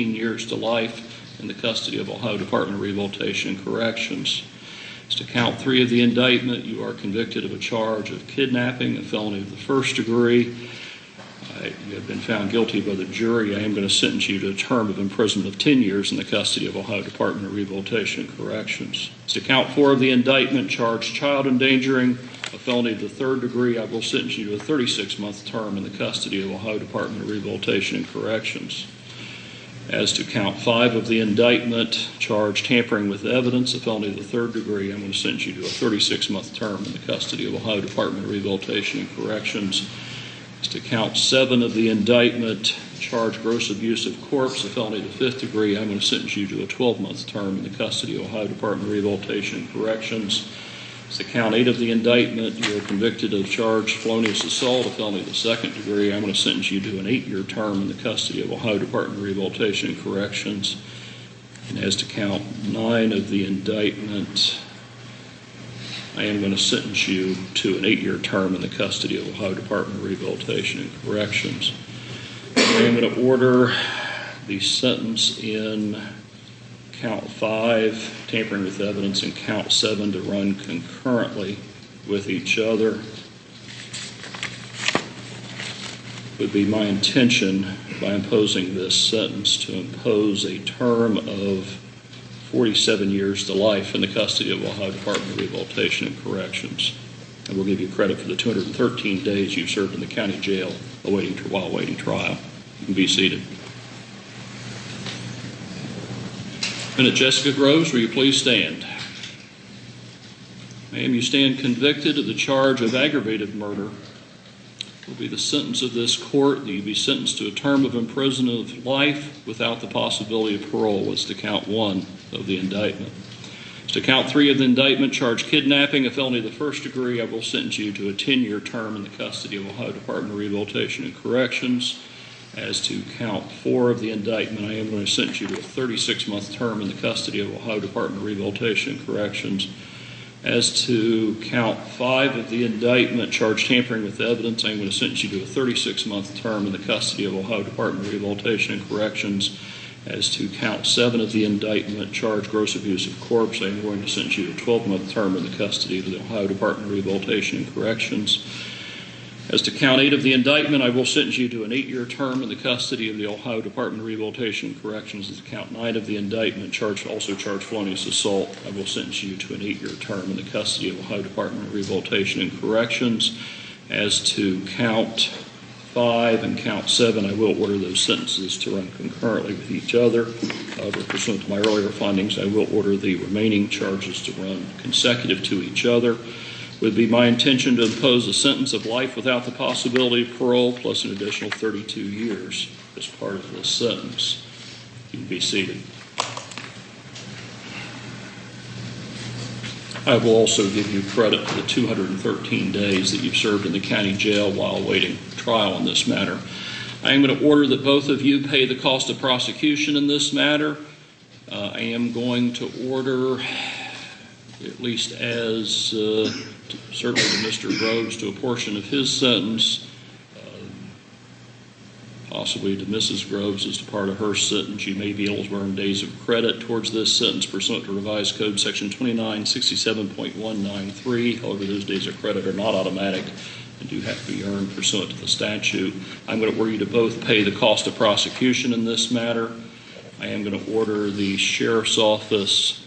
years to life in the custody of Ohio Department of Rehabilitation and Corrections. As to count 3 of the indictment, you are convicted of a charge of kidnapping, a felony of the first degree. You have been found guilty by the jury. I am going to sentence you to a term of imprisonment of 10 years in the custody of Ohio Department of Rehabilitation and Corrections. As to count 4 of the indictment, charged child endangering, a felony of the third degree, I will sentence you to a 36-month term in the custody of Ohio Department of Rehabilitation and Corrections. As to count 5 of the indictment, charged tampering with evidence, a felony of the third degree, I'm going to sentence you to a 36-month term in the custody of Ohio Department of Rehabilitation and Corrections. As to count 7 of the indictment, charged gross abuse of corpse, a felony of the 5th degree, I'm going to sentence you to a 12-month term in the custody of Ohio Department of Rehabilitation and Corrections. As to count 8 of the indictment, you are convicted of charged felonious assault, a felony of the 2nd degree. I'm going to sentence you to an 8-year term in the custody of Ohio Department of Rehabilitation and Corrections. And as to count 9 of the indictment, I am going to sentence you to an 8-year term in the custody of Ohio Department of Rehabilitation and Corrections. I am going to order the sentence in count 5, tampering with evidence, and count 7 to run concurrently with each other. It would be my intention, by imposing this sentence, to impose a term of 47 years to life in the custody of Ohio Department of Rehabilitation and Corrections. And we'll give you credit for the 213 days you've served in the county jail while awaiting trial. You can be seated. Defendant Jessica Groves, will you please stand? Ma'am, you stand convicted of the charge of aggravated murder. It will be the sentence of this court that you be sentenced to a term of imprisonment of life without the possibility of parole as to count 1 of the indictment. As to count 3 of the indictment, charged kidnapping, a felony of the 1st degree, I will sentence you to a 10-year term in the custody of Ohio Department of Rehabilitation and Corrections. As to count 4 of the indictment, I am going to sentence you to a 36-month term in the custody of Ohio Department of Rehabilitation and Corrections. As to count 5 of the indictment, charged tampering with evidence, I am going to sentence you to a 36-month term in the custody of Ohio Department of Rehabilitation and Corrections. As to count 7 of the indictment, charged gross abuse of corpse, I am going to sentence you to a 12-month term in the custody of the Ohio Department of Rehabilitation and Corrections. As to count 8 of the indictment, I will sentence you to an 8-year term in the custody of the Ohio Department of Rehabilitation and Corrections. As to count 9 of the indictment, also charged felonious assault, I will sentence you to an 8-year term in the custody of Ohio Department of Rehabilitation and Corrections. As to count 5 and count 7, I will order those sentences to run concurrently with each other. However, pursuant to my earlier findings, I will order the remaining charges to run consecutive to each other. It would be my intention to impose a sentence of life without the possibility of parole plus an additional 32 years as part of this sentence. You can be seated. I will also give you credit for the 213 days that you've served in the county jail while awaiting trial in this matter. I am going to order that both of you pay the cost of prosecution in this matter. I am going to order, at least as certainly to Mr. Groves, to a portion of his sentence, possibly to Mrs. Groves as to part of her sentence. You may be able to earn days of credit towards this sentence pursuant to Revised Code Section 2967.193. However, those days of credit are not automatic and do have to be earned pursuant to the statute. I'm going to order you to both pay the cost of prosecution in this matter. I am going to order the Sheriff's Office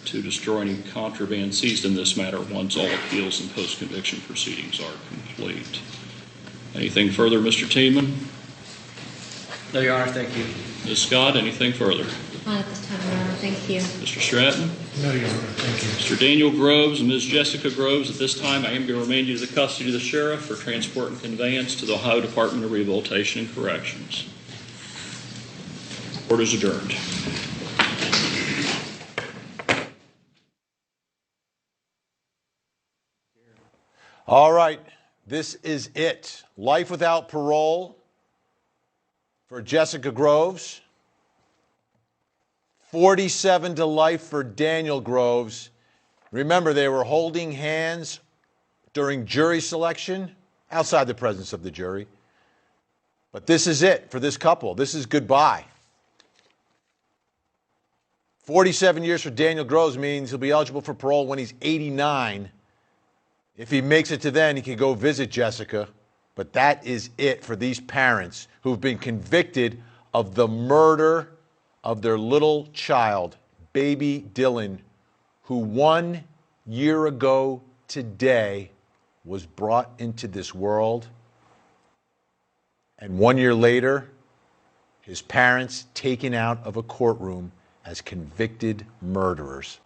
to destroy any contraband seized in this matter once all appeals and post-conviction proceedings are complete. Anything further, Mr. Tiemann? No, Your Honor, thank you. Ms. Scott, anything further? Not at this time, Your Honor, thank you. Mr. Stratton? No, Your Honor, thank you. Mr. Daniel Groves and Ms. Jessica Groves, at this time I am going to remand you to the custody of the Sheriff for transport and conveyance to the Ohio Department of Rehabilitation and Corrections. Court is adjourned. All right, this is it. Life without parole for Jessica Groves. 47 to life for Daniel Groves. Remember, they were holding hands during jury selection, outside the presence of the jury. But this is it for this couple. This is goodbye. 47 years for Daniel Groves means he'll be eligible for parole when he's 89. If he makes it to then, he can go visit Jessica. But that is it for these parents who've been convicted of the murder of their little child, baby Dylan, who 1 year ago today was brought into this world. And 1 year later, his parents taken out of a courtroom as convicted murderers.